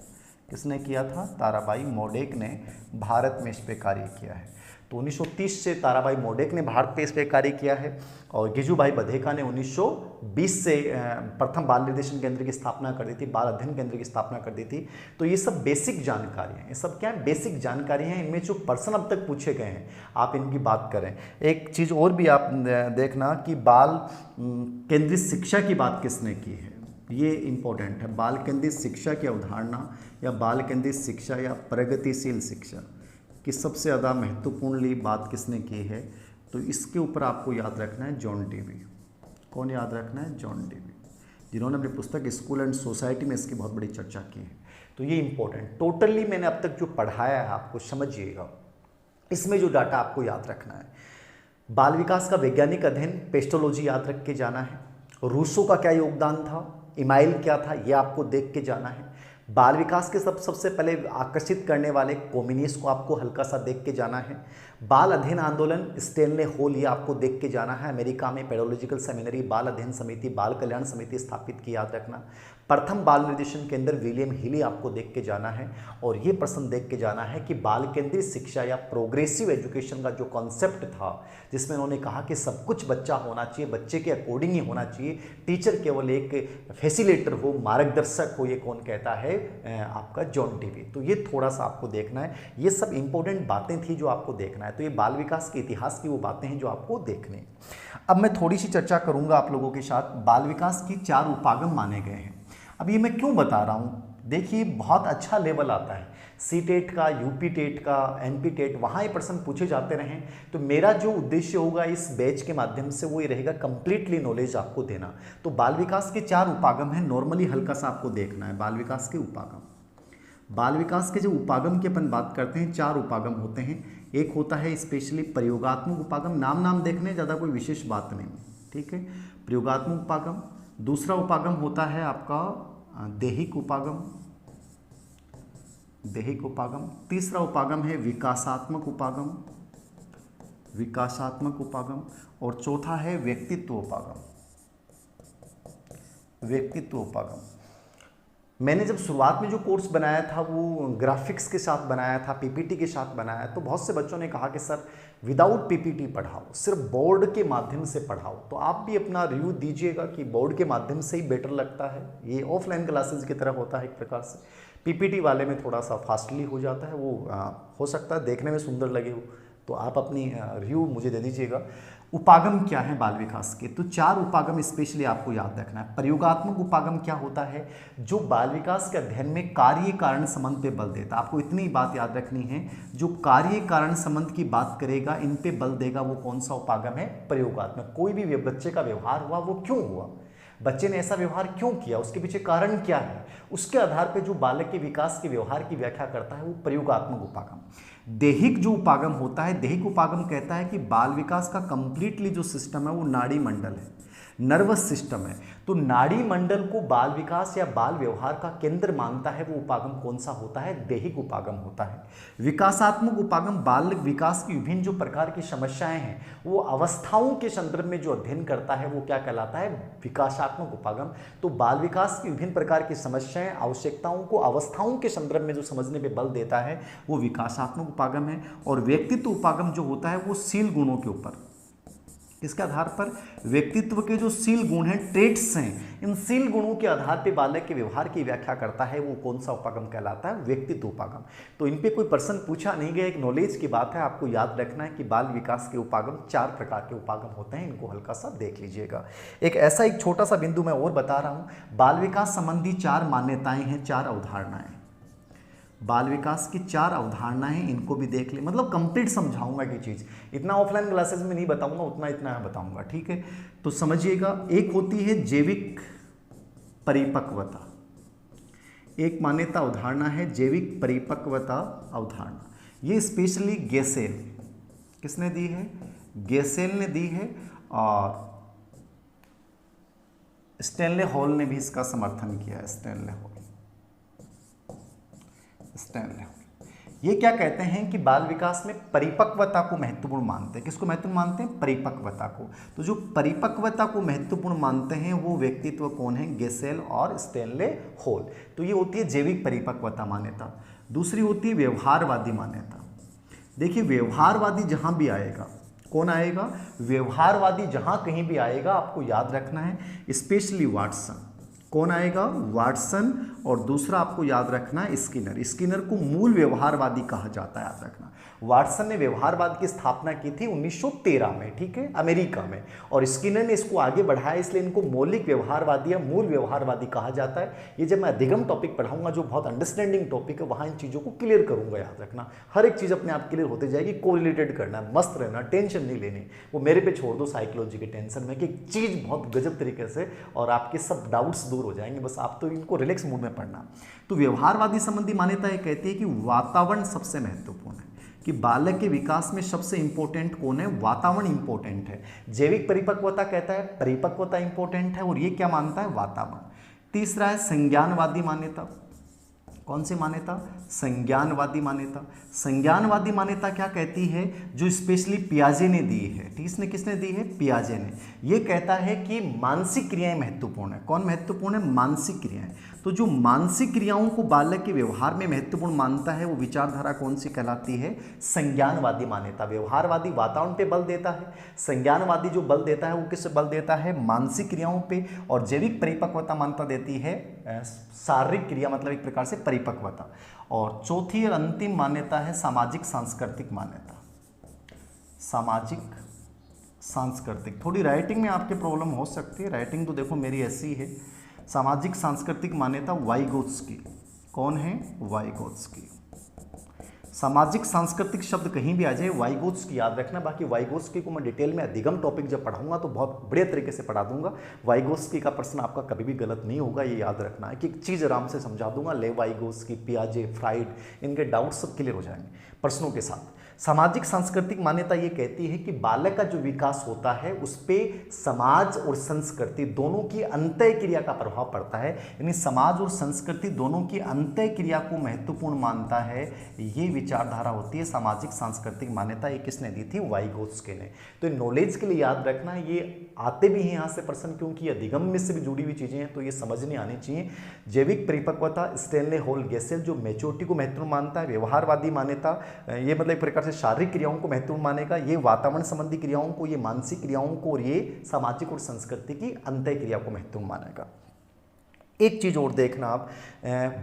किसने किया था? ताराबाई मोडेक ने भारत में इस पे कार्य किया है। तो 1930 से ताराबाई मोडेक ने भारत पे इस पे कार्य किया है और गिजू भाई बधेका ने 1920 से प्रथम बाल निर्देशन केंद्र की स्थापना कर दी थी, बाल अध्ययन केंद्र की स्थापना कर दी थी। तो ये सब बेसिक जानकारी हैं। ये सब क्या है? बेसिक जानकारी हैं। इनमें जो प्रश्न अब तक पूछे गए हैं आप इनकी बात करें। एक चीज़ और भी आप देखना कि बाल केंद्रित शिक्षा की बात किसने की है, ये इंपॉर्टेंट है। बाल केंद्रित शिक्षा की अवधारणा या बाल केंद्रित शिक्षा या प्रगतिशील शिक्षा की सबसे ज़्यादा महत्वपूर्ण बात किसने की है? तो इसके ऊपर आपको याद रखना है जॉन डेवी। कौन याद रखना है? जॉन डेवी, जिन्होंने अपनी पुस्तक स्कूल एंड सोसाइटी में इसकी बहुत बड़ी चर्चा की है। तो ये इंपॉर्टेंट टोटली मैंने अब तक जो पढ़ाया है आपको समझिएगा। इसमें जो डाटा आपको याद रखना है, बाल विकास का वैज्ञानिक अध्ययन पेस्टोलॉजी याद रख के जाना है। रूसो का क्या योगदान था, इमाइल क्या था, ये आपको देख के जाना है। बाल विकास के सबसे पहले आकर्षित करने वाले कम्युनिस्ट को आपको हल्का सा देख के जाना है। बाल अध्ययन आंदोलन स्टैनले हॉल, ये आपको देख के जाना है। अमेरिका में पेडोलॉजिकल सेमिनरी, बाल अध्ययन समिति, बाल कल्याण समिति स्थापित की, याद रखना। प्रथम बाल निर्देशन केंद्र विलियम हिली आपको देख के जाना है। और ये प्रश्न देख के जाना है कि बाल केंद्रित शिक्षा या प्रोग्रेसिव एजुकेशन का जो कॉन्सेप्ट था, जिसमें उन्होंने कहा कि सब कुछ बच्चा होना चाहिए, बच्चे के अकॉर्डिंग ही होना चाहिए, टीचर केवल एक फैसिलिटेटर हो, मार्गदर्शक हो, ये कौन कहता है? है आपका जॉन टीवी। तो ये थोड़ा सा आपको देखना है, ये सब इंपॉर्टेंट बातें थी जो आपको देखना है। तो ये बाल विकास के इतिहास की वो बातें हैं जो आपको देखने हैं। अब मैं थोड़ी सी चर्चा करूंगा आप लोगों के साथ। बाल विकास की 4 उपागम माने गए हैं। अब ये मैं क्यों बता रहा हूँ, देखिए बहुत अच्छा लेवल आता है, सी टेट का, यूपी टेट का, एनपी टेट, वहाँ ये प्रश्न पूछे जाते रहें। तो मेरा जो उद्देश्य होगा इस बैच के माध्यम से वो ये रहेगा कंप्लीटली नॉलेज आपको देना। तो बाल विकास के 4 उपागम हैं, नॉर्मली हल्का सा आपको देखना है। बाल विकास के उपागम, बाल विकास के जो उपागम की अपन बात करते हैं 4 उपागम होते हैं। एक होता है स्पेशली प्रयोगात्मक उपागम, नाम देखने ज़्यादा कोई विशेष बात नहीं, ठीक है, प्रयोगात्मक उपागम। दूसरा उपागम होता है आपका दैहिक उपागम, दैहिक उपागम। तीसरा उपागम है विकासात्मक उपागम, विकासात्मक उपागम। और चौथा है व्यक्तित्व उपागम, व्यक्तित्व उपागम। मैंने जब शुरुआत में जो कोर्स बनाया था वो ग्राफिक्स के साथ बनाया था, पीपीटी के साथ बनाया, तो बहुत से बच्चों ने कहा कि सर विदाउट पीपीटी पढ़ाओ, सिर्फ बोर्ड के माध्यम से पढ़ाओ। तो आप भी अपना रिव्यू दीजिएगा कि बोर्ड के माध्यम से ही बेटर लगता है, ये ऑफलाइन क्लासेस की तरह होता है एक प्रकार से। पीपीटी वाले में थोड़ा सा फास्टली हो जाता है, वो हो सकता है देखने में सुंदर लगे हो, तो आप अपनी रिव्यू मुझे दे दीजिएगा। उपागम क्या है बाल विकास के, तो 4 उपागम स्पेशली आपको याद रखना है। प्रयोगात्मक उपागम क्या होता है, जो बाल विकास के अध्ययन में कार्य कारण संबंध पे बल देता है। आपको इतनी बात याद रखनी है, जो कार्य कारण संबंध की बात करेगा, इन पे बल देगा, वो कौन सा उपागम है, प्रयोगात्मक। कोई भी बच्चे का व्यवहार हुआ वो क्यों हुआ, बच्चे ने ऐसा व्यवहार क्यों किया, उसके पीछे कारण क्या है, उसके आधार पर जो बालक के विकास के व्यवहार की व्याख्या करता है वो प्रयोगात्मक उपागम। दैहिक जो उपागम होता है, दैहिक उपागम कहता है कि बाल विकास का कंप्लीटली जो सिस्टम है वो नाड़ी मंडल है, नर्वस सिस्टम है। तो नाड़ी मंडल को बाल विकास या बाल व्यवहार का केंद्र मानता है, वो उपागम कौन सा होता है, दैहिक उपागम होता है। विकासात्मक उपागम बाल विकास की विभिन्न जो प्रकार की समस्याएं हैं वो अवस्थाओं के संदर्भ में जो अध्ययन करता है वो क्या कहलाता है, विकासात्मक उपागम। तो बाल विकास की विभिन्न प्रकार की समस्याएं, आवश्यकताओं को अवस्थाओं के संदर्भ में जो समझने पे बल देता है वो विकासात्मक उपागम है। और व्यक्तित्व उपागम जो होता है वो शील गुणों के ऊपर, इसके आधार पर व्यक्तित्व के जो शील गुण हैं, ट्रेट्स हैं, इन शील गुणों के आधार पर बालक के व्यवहार की व्याख्या करता है, वो कौन सा उपागम कहलाता है, व्यक्तित्व उपागम। तो इन पे कोई प्रश्न पूछा नहीं गया, एक नॉलेज की बात है, आपको याद रखना है कि बाल विकास के उपागम 4 प्रकार के उपागम होते हैं, इनको हल्का सा देख लीजिएगा। एक छोटा सा बिंदु मैं और बता रहा हूँ, बाल विकास संबंधी 4 मान्यताएं हैं, 4 अवधारणाएं, बाल विकास की 4 अवधारणाएं, इनको भी देख ले, मतलब कंप्लीट समझाऊंगा कि चीज़, इतना ऑफलाइन क्लासेस में नहीं बताऊंगा, उतना इतना बताऊंगा, ठीक है। तो समझिएगा, एक होती है जैविक परिपक्वता, एक मान्यता अवधारणा है जैविक परिपक्वता अवधारणा। ये स्पेशली गेसेल, किसने दी है, गेसेल ने दी है, और स्टैनले हॉल ने भी इसका समर्थन किया है, स्टैनले हॉल। ये क्या कहते हैं कि बाल विकास में परिपक्वता को महत्वपूर्ण मानते हैं, किसको महत्वपूर्ण मानते हैं, परिपक्वता को। तो जो परिपक्वता को महत्वपूर्ण मानते हैं वो व्यक्तित्व कौन है, गेसेल और स्टैनले हॉल। तो ये होती है जैविक परिपक्वता मान्यता। दूसरी होती है व्यवहारवादी मान्यता। देखिए व्यवहारवादी जहां भी आएगा, कौन आएगा, व्यवहारवादी जहां कहीं भी आएगा, आपको याद रखना है स्पेशली वाटसन, कौन आएगा, वाटसन। और दूसरा आपको याद रखना है स्किनर, स्किनर को मूल व्यवहारवादी कहा जाता है, याद रखना। वाटसन ने व्यवहारवाद की स्थापना की थी 1913 में, ठीक है, अमेरिका में, और स्किनर ने इसको आगे बढ़ाया, इसलिए इनको मौलिक व्यवहारवादी या मूल व्यवहारवादी कहा जाता है। ये जब मैं अधिगम टॉपिक पढ़ाऊंगा जो बहुत अंडरस्टैंडिंग टॉपिक है, वहां इन चीज़ों को क्लियर करूंगा, याद रखना। हर एक चीज़ अपने आप क्लियर होती जाएगी, कोरिलेटेड करना, मस्त रहना, टेंशन नहीं लेनी, वो मेरे पे छोड़ दो साइकोलॉजी के टेंशन में कि चीज़ बहुत गजब तरीके से, और आपके सब डाउट्स दूर हो जाएंगे, बस आप तो इनको रिलैक्स मूड में पढ़ना। तो व्यवहारवादी संबंधी मान्यता ये कहती है कि वातावरण सबसे महत्वपूर्ण है, कि बालक के विकास में सबसे इंपॉर्टेंट कौन है, वातावरण इंपॉर्टेंट है। जैविक परिपक्वता कहता है परिपक्वता इंपॉर्टेंट है, और ये क्या मानता है, वातावरण। तीसरा है संज्ञानवादी मान्यता, कौन सी मान्यता? संज्ञानवादी मान्यता। संज्ञानवादी मान्यता क्या कहती है? जो स्पेशली पियाजे ने दी है, ठीक, इसने किसने दी है? पियाजे ने। ये कहता है कि मानसिक क्रियाएं महत्वपूर्ण है। कौन महत्वपूर्ण है? मानसिक क्रियाएं। तो जो मानसिक क्रियाओं को बालक के व्यवहार में महत्वपूर्ण मानता है वो विचारधारा कौन सी कहलाती है? संज्ञानवादी मान्यता। व्यवहारवादी वातावरण पे बल देता है, संज्ञानवादी जो बल देता है वो किस बल देता है? मानसिक क्रियाओं पे। और जैविक परिपक्वता मान्यता देती है शारीरिक क्रिया, मतलब एक प्रकार से परिपक्वता। और चौथी और अंतिम मान्यता है सामाजिक सांस्कृतिक मान्यता। सामाजिक सांस्कृतिक, थोड़ी राइटिंग में आपके प्रॉब्लम हो सकती है, राइटिंग तो देखो मेरी ऐसी है। सामाजिक सांस्कृतिक मान्यता वाइगोत्स्की। कौन है? वाइगोत्स्की। सामाजिक सांस्कृतिक शब्द कहीं भी आ जाए वाइगोत्स्की याद रखना। बाकी वाइगोत्स्की को मैं डिटेल में अधिगम टॉपिक जब पढ़ाऊंगा तो बहुत बढ़िया तरीके से पढ़ा दूंगा। वाइगोत्स्की का प्रश्न आपका कभी भी गलत नहीं होगा, ये याद रखना है कि एक चीज़ आराम से समझा दूंगा। ले वाइगोत्स्की, पियाजे, फ्राइड, इनके डाउट सब क्लियर हो जाएंगे प्रश्नों के साथ। सामाजिक सांस्कृतिक मान्यता ये कहती है कि बालक का जो विकास होता है उस पर समाज और संस्कृति दोनों की अंतः क्रिया का प्रभाव पड़ता है। यानी समाज और संस्कृति दोनों की अंतः क्रिया को महत्वपूर्ण मानता है, ये विचारधारा होती है सामाजिक सांस्कृतिक मान्यता। ये किसने दी थी? वाइगोत्स्की ने। तो नॉलेज के लिए याद रखना, ये आते भी हैं यहाँ से प्रश्न, क्योंकि अधिगम में से भी जुड़ी हुई चीज़ें हैं तो ये समझने आनी चाहिए। जैविक परिपक्वता स्टेनले होल गेसेल जो मैच्योरिटी को महत्वपूर्ण मानता है। व्यवहारवादी मान्यता ये मतलब एक प्रकार से शारीरिक क्रियाओं को महत्वपूर्ण मानेगा, ये वातावरण संबंधी क्रियाओं को, ये मानसिक क्रियाओं को, और ये सामाजिक और संस्कृति की अंतः क्रिया को महत्वपूर्ण मानेगा। एक चीज और देखना आप,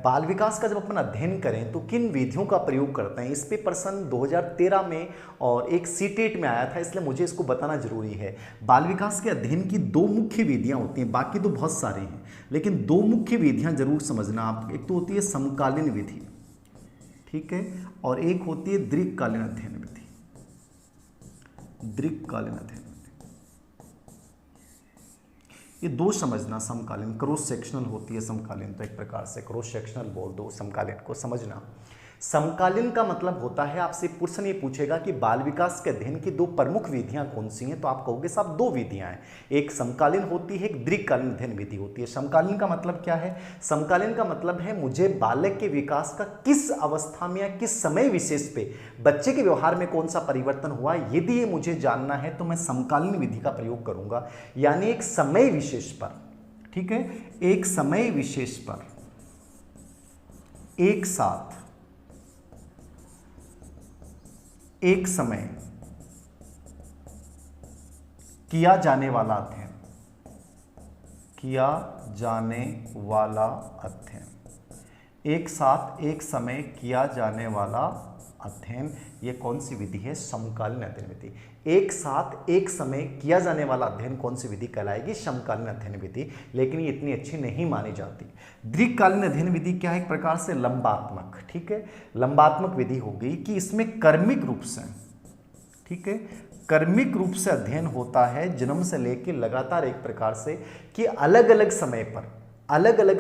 बाल विकास का जब अपन अध्ययन करें तो किन विधियों का प्रयोग करते हैं, इस पे प्रश्न 2013 में और एक सीटेट में आया था, इसलिए मुझे इसको बताना जरूरी है। बाल विकास के अध्ययन की दो मुख्य विधियां होती हैं, बाकी तो बहुत सारी हैं, लेकिन दो मुख्य विधियां जरूर समझना आप। एक तो होती है समकालीन विधि, ठीक है, और एक होती है दीर्घकालीन अध्ययन विधि। दीर्घकालीन अध्ययन, ये दो समझना। समकालीन क्रॉस सेक्शनल होती है, समकालीन तो एक प्रकार से क्रॉस सेक्शनल बोल दो, समकालीन को समझना। समकालीन का मतलब होता है, आपसे प्रश्न ये पूछेगा कि बाल विकास के अध्ययन की दो प्रमुख विधियां कौन सी हैं, तो आप कहोगे साहब दो विधियां हैं, एक समकालीन होती है, एक दीर्घकालीन अध्ययन विधि होती है। समकालीन का मतलब क्या है? समकालीन का मतलब है मुझे बालक के विकास का किस अवस्था में या किस समय विशेष पे बच्चे के व्यवहार में कौन सा परिवर्तन हुआ, यदि ये मुझे जानना है तो मैं समकालीन विधि का प्रयोग करूंगा। यानी एक समय विशेष पर, ठीक है, एक समय विशेष पर एक साथ एक समय किया जाने वाला अध्ययन, किया जाने वाला अध्ययन, एक साथ एक समय किया जाने वाला अध्ययन, ये कौन सी विधि है? समकालीन अध्ययन विधि। एक साथ एक समय किया जाने वाला अध्ययन कौन सी विधि कहलाएगी? समकालीन अध्ययन विधि। लेकिन ये इतनी अच्छी नहीं मानी जाती। दीर्घकालीन अध्ययन विधि क्या है? एक प्रकार से लंबात्मक, ठीक है, लंबात्मक विधि होगी कि इसमें कर्मिक रूप से, ठीक है, कर्मिक रूप से अध्ययन होता है, जन्म से लेकर लगातार एक प्रकार से कि अलग अलग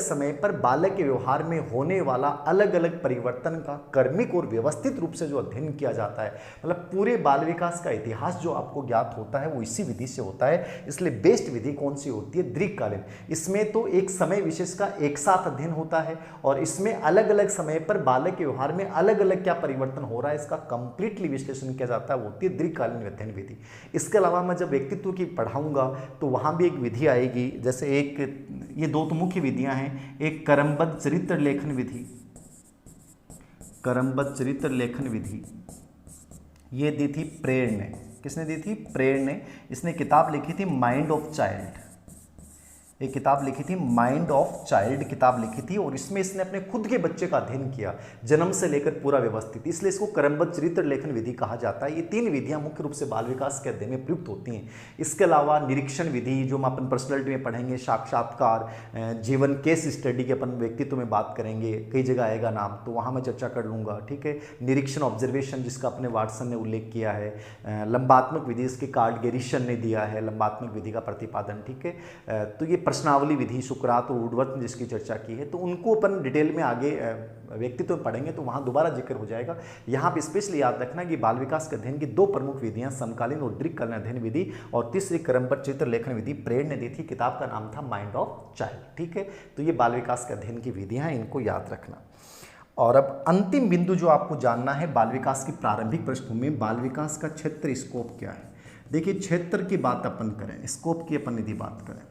समय पर बालक के व्यवहार में होने वाला अलग अलग परिवर्तन का कर्मिक और व्यवस्थित रूप से जो अध्ययन किया जाता है, मतलब पूरे बाल विकास का इतिहास जो आपको ज्ञात होता है वो इसी विधि से होता है। इसलिए बेस्ट विधि कौन सी होती है? दीर्घकालीन। इसमें तो एक समय विशेष का एक साथ अध्ययन होता है और इसमें अलग अलग समय पर बालक के व्यवहार में अलग अलग क्या परिवर्तन हो रहा है इसका कंप्लीटली विश्लेषण किया जाता है, वो होती है दीर्घकालीन अध्ययन विधि। इसके अलावा मैं जब व्यक्तित्व की पढ़ाऊंगा तो वहां भी एक विधि आएगी, जैसे एक, ये दो तो मुख्य विधियां हैं, एक क्रमबद्ध चरित्र लेखन विधि, क्रमबद्ध चरित्र लेखन विधि, ये दी थी प्रेरण ने। किसने दी थी? प्रेरण ने। इसने किताब लिखी थी माइंड ऑफ चाइल्ड, एक किताब लिखी थी माइंड ऑफ चाइल्ड किताब लिखी थी, और इसमें इसने अपने खुद के बच्चे का अध्ययन किया जन्म से लेकर पूरा व्यवस्थित, इसलिए इसको क्रमबद्ध चरित्र लेखन विधि कहा जाता है। ये तीन विधियां मुख्य रूप से बाल विकास के अध्ययन में प्रयुक्त होती हैं। इसके अलावा निरीक्षण विधि जो हम अपन पर्सनैलिटी में पढ़ेंगे, साक्षात्कार, जीवन केस स्टडी के अपन व्यक्तित्व में बात करेंगे, कई जगह आएगा नाम तो वहाँ मैं चर्चा कर लूँगा, ठीक है। निरीक्षण ऑब्जर्वेशन जिसका अपने वाटसन ने उल्लेख किया है, लंबात्मक विधि इसके कार्डगेरिशन ने दिया है, लंबात्मक विधि का प्रतिपादन, ठीक है। तो ये प्रश्नावली विधि सुकरात और वुडवर्थ ने जिसकी चर्चा की है, तो उनको अपन डिटेल में आगे व्यक्तित्व में पढ़ेंगे तो वहाँ दोबारा जिक्र हो जाएगा। यहाँ पे स्पेशली याद रखना कि बाल विकास के अध्ययन की दो प्रमुख विधियाँ समकालीन और दीर्घकालीन अध्ययन विधि, और तीसरी क्रमबद्ध चित्र लेखन विधि प्रेरण ने दी थी, किताब का नाम था माइंड ऑफ चाइल्ड, ठीक है। तो ये बाल विकास के अध्ययन की विधियाँ हैं, इनको याद रखना। और अब अंतिम बिंदु जो आपको जानना है, बाल विकास की प्रारंभिक पृष्ठभूमि, बाल विकास का क्षेत्र स्कोप क्या है। देखिए क्षेत्र की बात अपन करें, स्कोप की अपन यदि बात करें,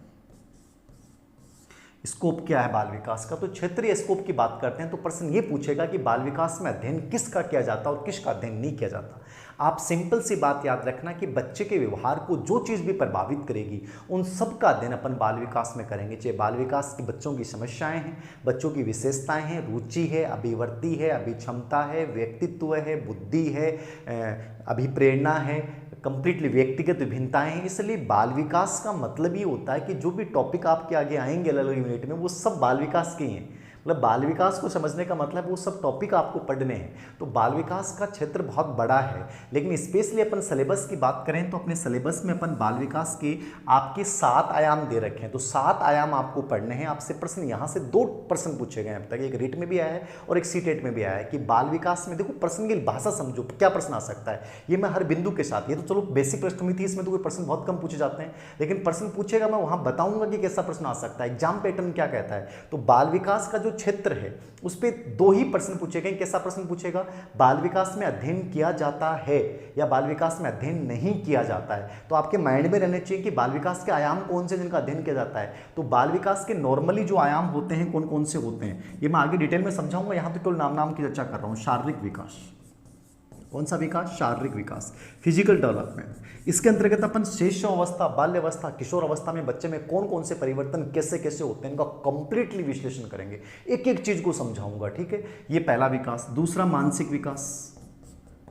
स्कोप क्या है बाल विकास का, तो क्षेत्रीय स्कोप की बात करते हैं तो प्रश्न ये पूछेगा कि बाल विकास में अध्ययन किसका किया जाता है और किसका अध्ययन नहीं किया जाता। आप सिंपल सी बात याद रखना कि बच्चे के व्यवहार को जो चीज़ भी प्रभावित करेगी उन सब का अध्ययन अपन बाल विकास में करेंगे, चाहे बाल विकास की बच्चों की समस्याएं हैं, बच्चों की विशेषताएं हैं, रुचि है, अभिवृत्ति है, अभिक्षमता है, व्यक्तित्व है, बुद्धि है, अभिप्रेरणा है, कंप्लीटली व्यक्तिगत विभिन्नताएं हैं। इसलिए बाल विकास का मतलब ये होता है कि जो भी टॉपिक आपके आगे आएंगे अलग अलग यूनिट में वो सब बाल विकास के ही हैं। मतलब बाल विकास को समझने का मतलब वो सब टॉपिक आपको पढ़ने हैं। तो बाल विकास का क्षेत्र बहुत बड़ा है, लेकिन स्पेशली अपन सिलेबस की बात करें तो अपने सिलेबस में अपन बाल विकास के आपके 7 आयाम दे रखे हैं। तो 7 आयाम आपको पढ़ने हैं। आपसे प्रश्न यहाँ से 2 प्रश्न पूछे गए अब तक, एक रिट में भी आया है और एक सीटेट में भी आया है कि बाल विकास में देखो प्रश्न की भाषा समझो, क्या प्रश्न आ सकता है। ये मैं हर बिंदु के साथ, ये तो चलो बेसिक पृष्ठभूमि थी, इसमें तो कोई प्रश्न बहुत कम पूछे जाते हैं, लेकिन प्रश्न पूछेगा मैं वहाँ बताऊंगा कि कैसा प्रश्न आ सकता है, एग्जाम पैटर्न क्या कहता है। तो बाल विकास का जो क्षेत्र है उस पे 2 ही प्रश्न पूछे गए। कैसा प्रश्न पूछेगा, बाल विकास में अध्ययन किया जाता है या बाल विकास में अध्ययन नहीं किया जाता है। तो आपके माइंड में रहने चाहिए कि बाल विकास के आयाम कौन से जिनका अध्ययन किया जाता है। तो बाल विकास के नॉर्मली जो आयाम होते हैं कौन कौन से होते हैं ये मैं आगे डिटेल में समझाऊंगा, यहां तो केवल नाम की चर्चा कर रहा हूं। शारीरिक विकास, कौन सा विकास, शारीरिक विकास, फिजिकल डेवलपमेंट। इसके अंतर्गत अपन शैशवावस्था, बाल्यावस्था, किशोर अवस्था में बच्चे में कौन कौन से परिवर्तन कैसे कैसे होते हैं इनका कंप्लीटली विश्लेषण करेंगे, एक एक चीज को समझाऊंगा, ठीक है। ये पहला विकास। दूसरा मानसिक विकास,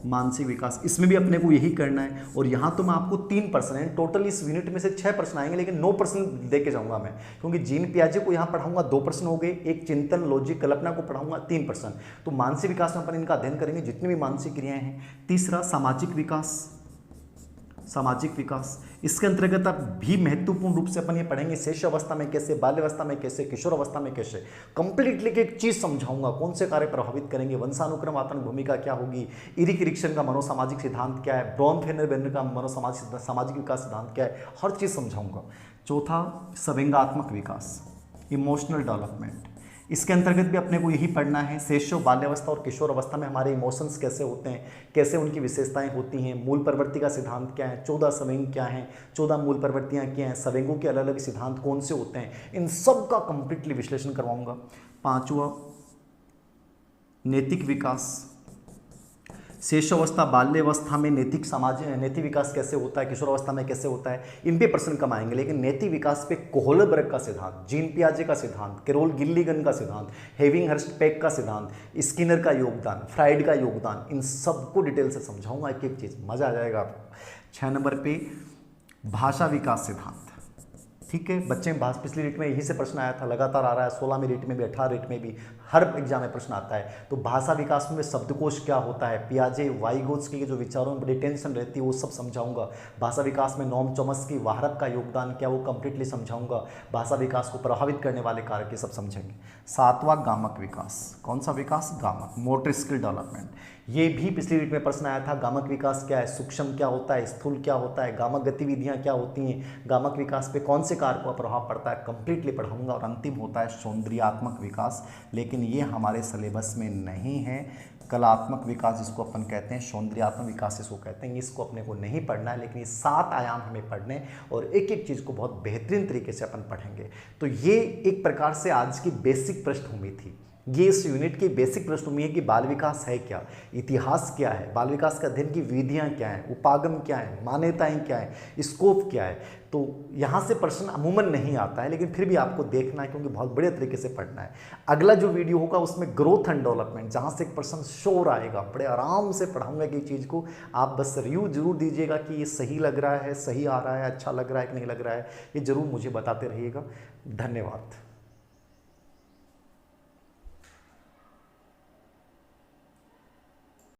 मानसिक विकास, इसमें भी अपने को यही करना है। और यहाँ तो मैं आपको 3 प्रश्न है टोटल, इस यूनिट में से 6 प्रश्न आएंगे, लेकिन 9 प्रश्न दे के जाऊंगा मैं, क्योंकि जीन पियाजे को यहाँ पढ़ाऊंगा 2 प्रश्न हो गए, एक चिंतन लॉजिक कल्पना को पढ़ाऊंगा 3 प्रश्न। तो मानसिक विकास में अपन इनका अध्ययन करेंगे जितनी भी मानसिक क्रियाएं हैं। तीसरा सामाजिक विकास, सामाजिक विकास, इसके अंतर्गत अब भी महत्वपूर्ण रूप से अपन ये पढ़ेंगे शेष अवस्था में कैसे, बाल्यावस्था में कैसे, किशोर अवस्था में कैसे। कंप्लीटली एक चीज समझाऊंगा, कौन से कार्य प्रभावित करेंगे, वंशानुक्रम आतंक भूमिका क्या होगी, इरिक इरिक्शन का मनोसामाजिक सिद्धांत क्या है, ब्रॉन फेनर का सामाजिक विकास सिद्धांत क्या है, हर चीज समझाऊंगा। चौथा संवेगात्मक विकास, इमोशनल डेवलपमेंट, इसके अंतर्गत भी अपने को यही पढ़ना है। शैशव, बाल्यावस्था और किशोर अवस्था में हमारे इमोशंस कैसे होते हैं, कैसे उनकी विशेषताएं होती हैं, मूल प्रवृत्ति का सिद्धांत क्या है, 14 संवेग क्या हैं, 14 मूल प्रवृत्तियां क्या हैं, संवेगों के अलग अलग सिद्धांत कौन से होते हैं, इन सब का कंप्लीटली विश्लेषण करवाऊंगा। 5वां नैतिक विकास, शेषावस्था, बाल्यावस्था में नैतिक विकास कैसे होता है, किशोर अवस्था में कैसे होता है, इन पे प्रश्न कम आएंगे। लेकिन नैतिक विकास पे कोहलबर्ग का सिद्धांत, जीन पियाजे का सिद्धांत, कैरोल गिल्लिगन का सिद्धांत, हेविंगहर्स्ट पेक का सिद्धांत, स्किनर का योगदान, फ्राइड का योगदान, इन सबको डिटेल से समझाऊंगा, एक एक चीज, मजा आ जाएगा आपको। 6 नंबर पे भाषा विकास सिद्धांत, ठीक है। बच्चे में पिछली रेट में यही से प्रश्न आया था, लगातार आ रहा है, 16वीं रेट में भी, 18 रेट में भी, हर एग्जाम में प्रश्न आता है। तो भाषा विकास में शब्दकोश क्या होता है, पियाजे वाइगोत्स्की के जो विचारों में बड़ी टेंशन रहती है वो सब समझाऊंगा। भाषा विकास में नोम चॉम्स्की, वाहरक का योगदान क्या, वो कंप्लीटली समझाऊंगा। भाषा विकास को प्रभावित करने वाले कारक ये सब समझेंगे। 7वां गामक विकास, कौन सा विकास, गामक, मोटर स्किल डेवलपमेंट, ये भी पिछली वीक में प्रश्न आया था। गामक विकास क्या है, सूक्ष्म क्या होता है, स्थूल क्या होता है, गामक गतिविधियां क्या होती हैं, गामक विकास पे कौन से कारक का प्रभाव पड़ता है, कंप्लीटली पढ़ाऊंगा। और अंतिम होता है सौंदर्यात्मक विकास, लेकिन ये हमारे सिलेबस में नहीं है। कलात्मक विकास जिसको अपन कहते हैं, सौंदर्यात्मक विकास इसको कहते हैं, इसको अपने को नहीं पढ़ना है, लेकिन ये 7 आयाम हमें पढ़ने और एक एक चीज़ को बहुत बेहतरीन तरीके से अपन पढ़ेंगे। तो ये एक प्रकार से आज की बेसिक पृष्ठभूमि थी। ये इस यूनिट की बेसिक पृष्ठभूमि है कि बाल विकास है क्या, इतिहास क्या है, बाल विकास के अध्ययन की विधियां क्या हैं, उपागम क्या है, मान्यताएं क्या है, स्कोप क्या है। तो यहाँ से प्रश्न अमूमन नहीं आता है, लेकिन फिर भी आपको देखना है क्योंकि बहुत बढ़िया तरीके से पढ़ना है। अगला जो वीडियो होगा उसमें ग्रोथ एंड डेवलपमेंट, जहाँ से एक प्रश्न श्योर आएगा, बड़े आराम से पढ़ाऊंगा कि चीज़ को आप बस रिव्यू जरूर दीजिएगा कि ये सही लग रहा है, सही आ रहा है, अच्छा लग रहा है कि नहीं लग रहा है, ये जरूर मुझे बताते रहिएगा। धन्यवाद।